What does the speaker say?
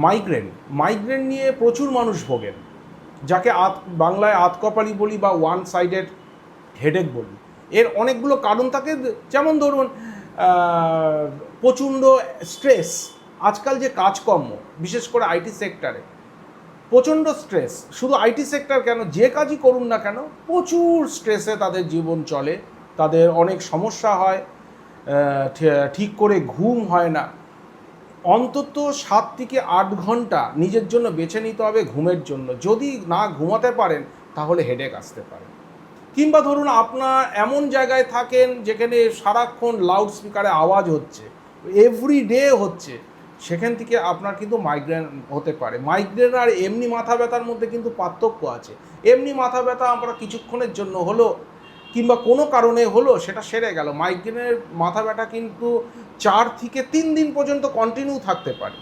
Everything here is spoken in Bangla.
মাইগ্রেন নিয়ে প্রচুর মানুষ ভোগেন, যাকে বাংলায় আতকপালি বলি বা ওয়ান সাইডেড হেডেক বলি। এর অনেকগুলো কারণ থাকে, যেমন ধরুন প্রচণ্ড স্ট্রেস। আজকাল যে কাজকর্ম, বিশেষ করে আইটি সেক্টরে প্রচণ্ড স্ট্রেস, শুধু আইটি সেক্টর কেন, যে কাজই করুন না কেন প্রচুর স্ট্রেসে তাদের জীবন চলে, তাদের অনেক সমস্যা হয়, ঠিক করে ঘুম হয় না। অন্তত 7 থেকে 8 ঘন্টা নিজের জন্য বেছে নিতে হবে ঘুমের জন্য। যদি না ঘুমাতে পারেন তাহলে হেডেক আসতে পারে। কিংবা ধরুন আপনার এমন জায়গায় থাকেন যেখানে সারাক্ষণ লাউড স্পিকারে আওয়াজ হচ্ছে, এভরিডে হচ্ছে, সেখান থেকে আপনার কিন্তু মাইগ্রেন হতে পারে। মাইগ্রেন আর এমনি মাথা ব্যথার মধ্যে কিন্তু পার্থক্য আছে। এমনি মাথা ব্যথা আমরা কিছুক্ষণের জন্য হলো কিংবা কোনো কারণে হলো, সেটা সেরে গেল। মাইগ্রেনের মাথা ব্যথা কিন্তু 4 থেকে 3 দিন পর্যন্ত কন্টিনিউ থাকতে পারে।